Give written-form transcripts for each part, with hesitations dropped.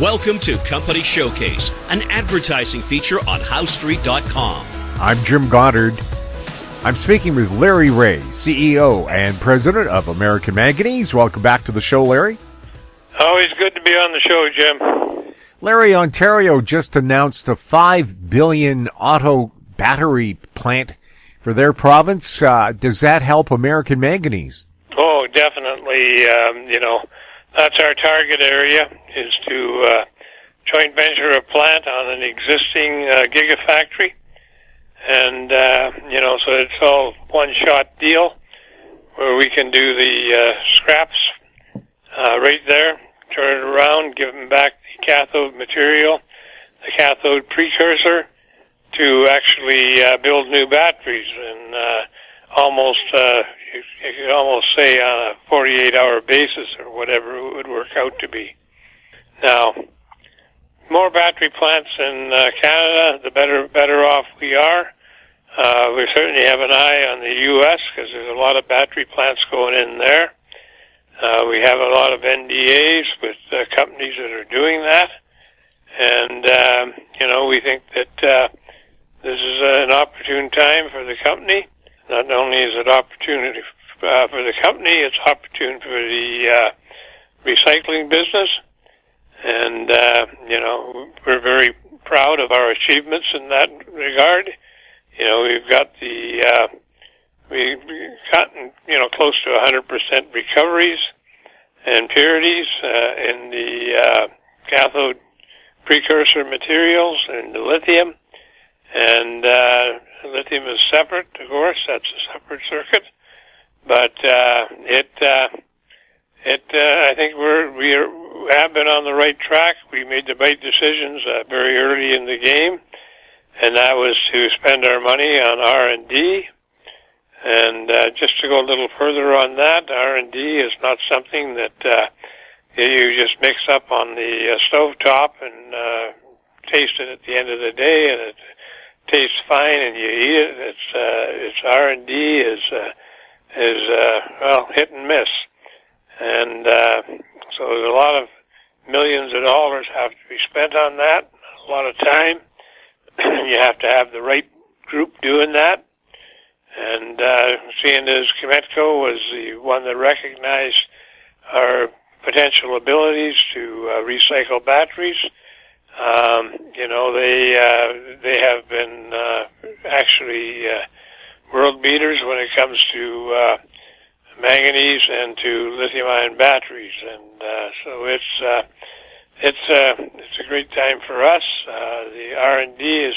Welcome to Company Showcase, an advertising feature on HowStreet.com. I'm Jim Goddard. I'm speaking with Larry Reaugh, CEO and President of American Manganese. Welcome back to the show, Larry. Always good to be on the show, Jim. Larry, Ontario just announced a $5 billion auto battery plant for their province. Does that help American Manganese? Oh, definitely. That's our target area, is to joint venture a plant on an existing gigafactory. And, so it's all one-shot deal where we can do the scraps right there, turn it around, give them back the cathode material, the cathode precursor, to actually build new batteries. And you could almost say on a 48-hour basis or whatever it would work out to be. Now, more battery plants in Canada, the better off we are. We certainly have an eye on the U.S. because there's a lot of battery plants going in there. We have a lot of NDAs with companies that are doing that. And, we think that this is an opportune time for the company. Not only is it opportunity for the company, it's opportune for the recycling business. And, we're very proud of our achievements in that regard. We've got we've gotten, close to 100% recoveries and purities in the cathode precursor materials and the lithium. And lithium is separate, of course. That's a separate circuit. But I think we have been on the right track. We made the right decisions very early in the game, and that was to spend our money on R&D. And just to go a little further on that, R&D is not something that you just mix up on the stovetop and taste it at the end of the day, and it tastes fine, and you eat it. It's R&D is hit and miss, and so there's a lot of millions of dollars have to be spent on that. A lot of time. You have to have the right group doing that, and seeing as Chemetco was the one that recognized our potential abilities to recycle batteries. They have been actually world beaters when it comes to manganese and to lithium-ion batteries, and so it's a great time for us. The R&D has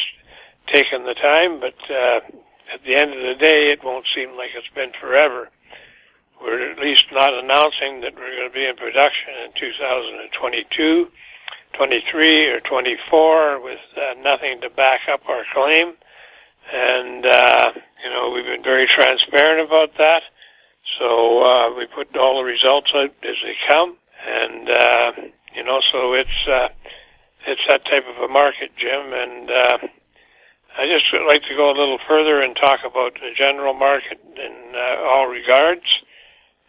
taken the time, but at the end of the day, it won't seem like it's been forever. We're at least not announcing that we're going to be in production in 2022. 23 or 24 with nothing to back up our claim. And, we've been very transparent about that. So, we put all the results out as they come. And, so it's that type of a market, Jim. And, I just would like to go a little further and talk about the general market in all regards.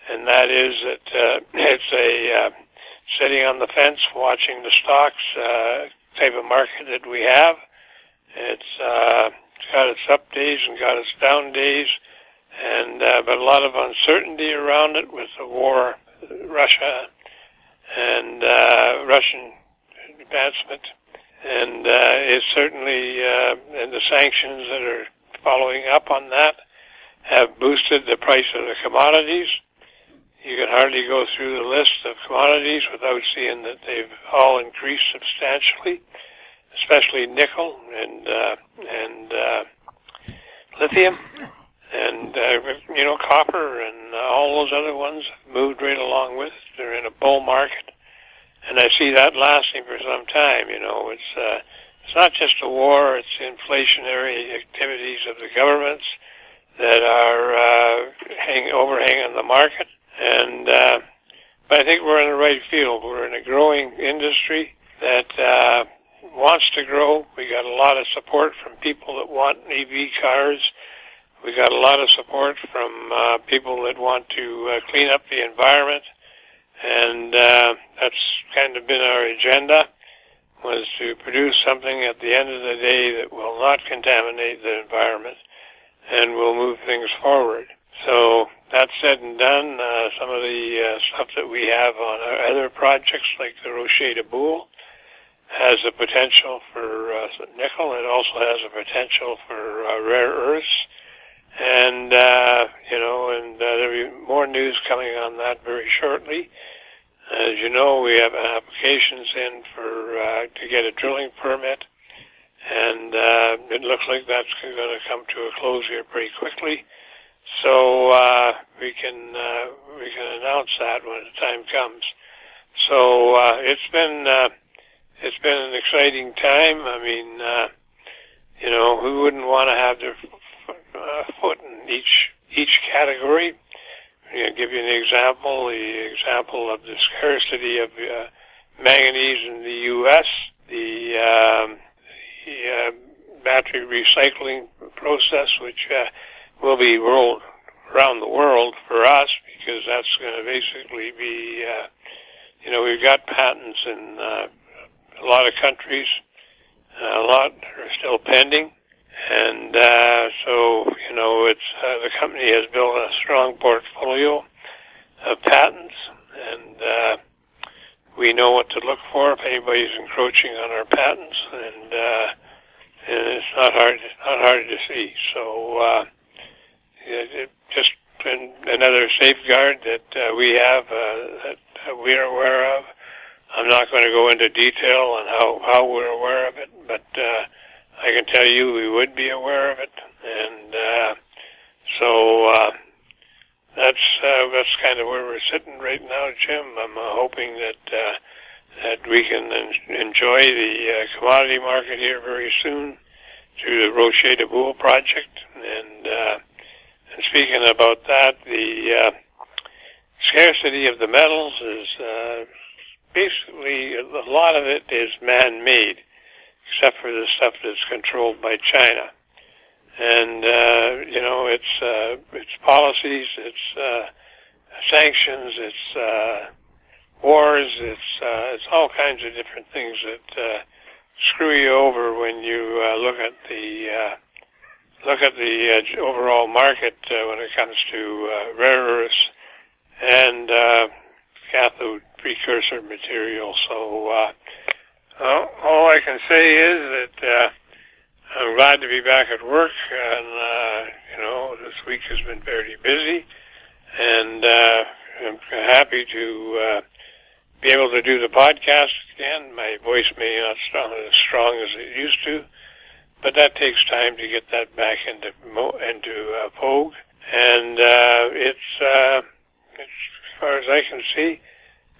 And that is that, it's a, sitting on the fence, watching the stocks, type of market that we have. It's got its up days and got its down days, and but a lot of uncertainty around it with the war, Russia, and Russian advancement, and it's certainly and the sanctions that are following up on that have boosted the price of the commodities. You can hardly go through the list of commodities without seeing that they've all increased substantially, especially nickel and lithium, and copper and all those other ones have moved right along with it. They're in a bull market, and I see that lasting for some time. It's not just a war; it's the inflationary activities of the governments that are overhanging the market. And but I think we're in the right field. We're in a growing industry that wants to grow. We got a lot of support from people that want EV cars. We got a lot of support from people that want to clean up the environment, and that's kind of been our agenda. was to produce something at the end of the day that will not contaminate the environment and will move things forward. So that said and done, some of the stuff that we have on our other projects, like the Reaugh de Boule, has a potential for nickel. It also has a potential for rare earths. And, there'll be more news coming on that very shortly. As you know, we have applications in to get a drilling permit, and it looks like that's going to come to a close here pretty quickly. So we can announce that when the time comes. So it's been an exciting time. I mean, who wouldn't want to have their foot in each category? I'll give you an example. The example of the scarcity of manganese in the U.S., the battery recycling process, which will be rolled around the world for us, because that's going to basically be, we've got patents in a lot of countries. A lot are still pending. And it's the company has built a strong portfolio of patents, and we know what to look for if anybody's encroaching on our patents, and it's not hard to see. So it's just another safeguard that we have that we're aware of. I'm not going to go into detail on how we're aware of it, but I can tell you we would be aware of it, and that's kind of where we're sitting right now, Jim. I'm hoping that we can enjoy the commodity market here very soon through the Reaugh de Boule project, and speaking about that, the scarcity of the metals is basically, a lot of it is man-made, except for the stuff that's controlled by China. And, it's policies, it's sanctions, it's wars, it's all kinds of different things that screw you over when you look at the overall market when it comes to rare earths and cathode precursor material. So all I can say is that I'm glad to be back at work, and this week has been very busy, and I'm happy to be able to do the podcast again. My voice may not sound as strong as it used to, but that takes time to get that back into vogue, and it's as far as I can see,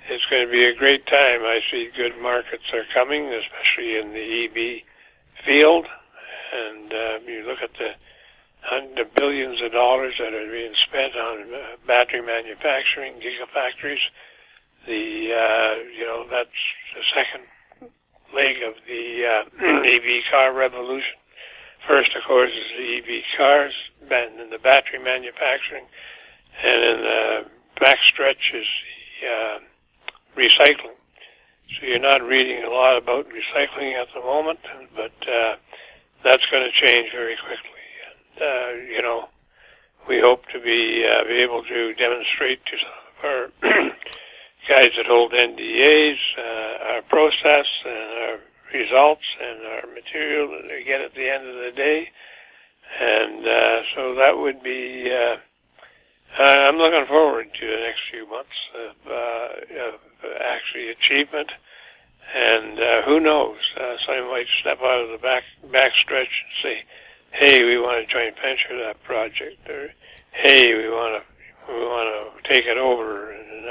it's going to be a great time. I see good markets are coming, especially in the EV field. And you look at the billions of dollars that are being spent on battery manufacturing, gigafactories. That's the second leg of the EV car revolution. First, of course, is the EV cars, then the battery manufacturing, and in the backstretch is the recycling. So you're not reading a lot about recycling at the moment, but that's going to change very quickly. And, we hope to be able to demonstrate to some of our guys that hold NDAs, our process and our results and our material that they get at the end of the day. And so that would be, I'm looking forward to the next few months of actually achievement. And who knows, somebody might step out of the backstretch and say, hey, we want to joint venture that project, or hey, we want to take it over, and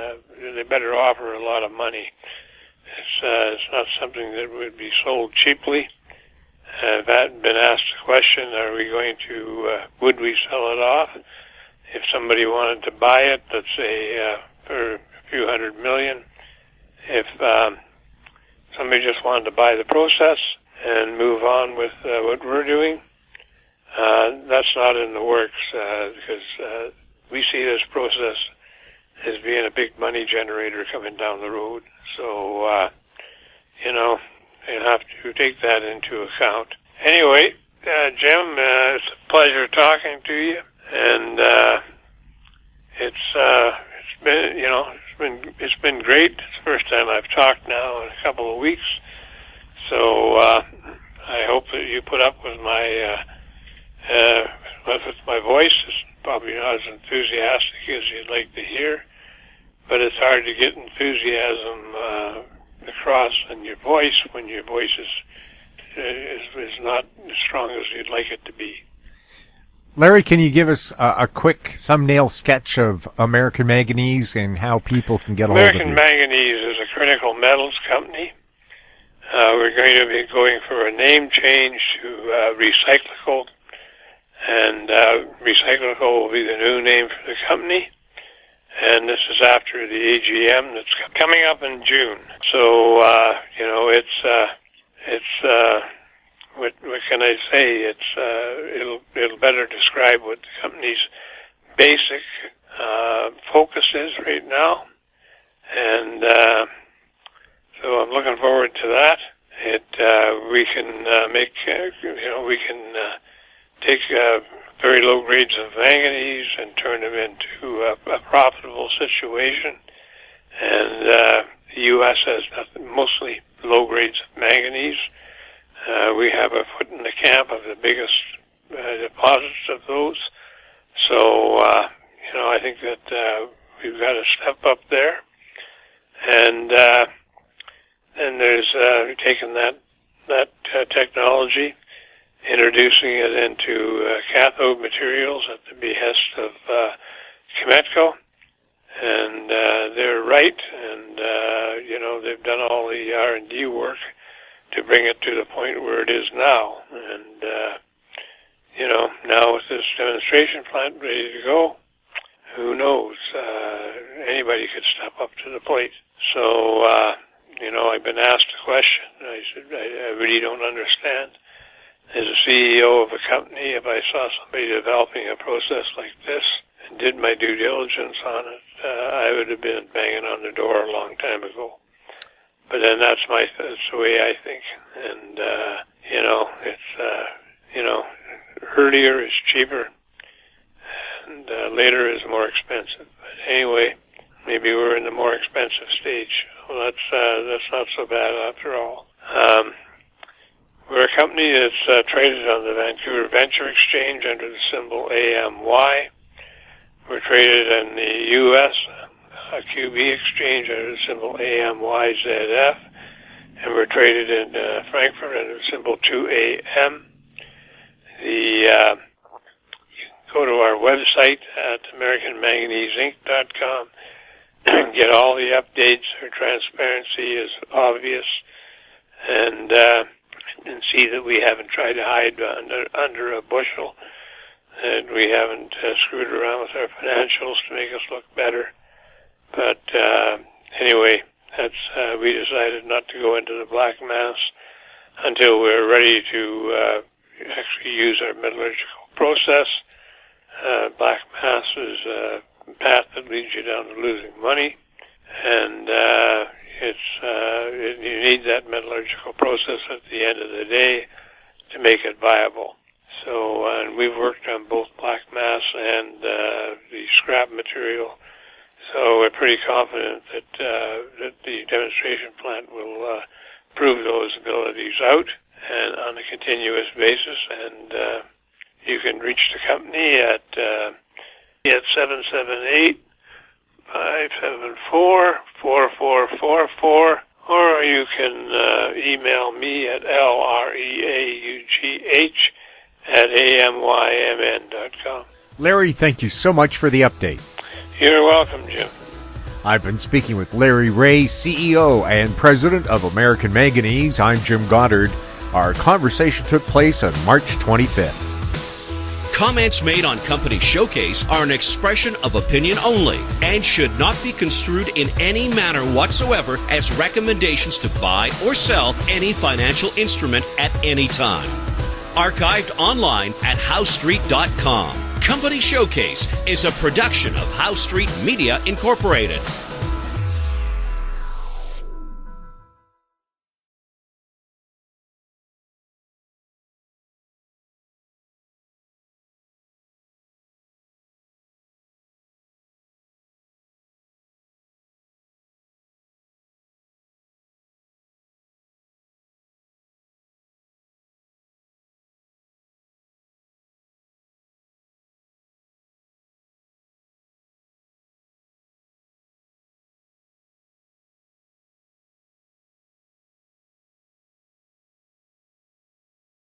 they better offer a lot of money. It's not something that would be sold cheaply. I've been asked the question, are we going to, would we sell it off? If somebody wanted to buy it, let's say for a few $100 million, if somebody just wanted to buy the process and move on with what we're doing, that's not in the works, because we see this process as being a big money generator coming down the road. So, and to take that into account. Anyway, Jim, it's a pleasure talking to you, and it's been great. It's the first time I've talked now in a couple of weeks, so I hope that you put up with my voice. It's probably not as enthusiastic as you'd like to hear, but it's hard to get enthusiasm across in your voice when your voice is not as strong as you'd like it to be. Larry, can you give us a quick thumbnail sketch of American Manganese and how people can get a hold of you? American Manganese is a critical metals company. We're going to be going for a name change to Recyclical, and Recyclical will be the new name for the company. And this is after the AGM that's coming up in June. So, what can I say? It'll better describe what the company's basic focus is right now, and so I'm looking forward to that. We can take very low grades of manganese and turn them into a profitable situation, and the U.S. has mostly low grades of manganese. We have a foot in the camp of the biggest deposits of those. So, I think that we've got to step up there. And then there's taking that technology, introducing it into cathode materials at the behest of Chemetco. And they're right, and, they've done all the R&D work to bring it to the point where it is now. And, now with this demonstration plant ready to go, who knows? Anybody could step up to the plate. So, I've been asked a question. I said, I really don't understand. As a CEO of a company, if I saw somebody developing a process like this and did my due diligence on it, I would have been banging on the door a long time ago. But then that's the way I think. And, earlier is cheaper and later is more expensive. But anyway, maybe we're in the more expensive stage. Well, that's not so bad after all. We're a company that's traded on the Vancouver Venture Exchange under the symbol AMY. We're traded in the U.S. QB Exchange under the symbol AMYZF, and we're traded in Frankfurt under the symbol 2AM. You can go to our website at AmericanManganeseInc.com and get all the updates. Our transparency is obvious, and see that we haven't tried to hide under a bushel, and we haven't screwed around with our financials to make us look better. But anyway, we decided not to go into the black mass until we're ready to actually use our metallurgical process. Black mass is a path that leads you down to losing money, and you need that metallurgical process at the end of the day to make it viable. So, and we've worked on both black mass and the scrap material. So we're pretty confident that the demonstration plant will prove those abilities out and on a continuous basis. And you can reach the company at 778-574-4444, or you can email me at LREAUGH@AMYMN.com. Larry, thank you so much for the update. You're welcome, Jim. I've been speaking with Larry Reaugh, CEO and President of American Manganese. I'm Jim Goddard. Our conversation took place on March 25th. Comments made on Company Showcase are an expression of opinion only and should not be construed in any manner whatsoever as recommendations to buy or sell any financial instrument at any time. Archived online at HowStreet.com. Company Showcase is a production of How Street Media Incorporated.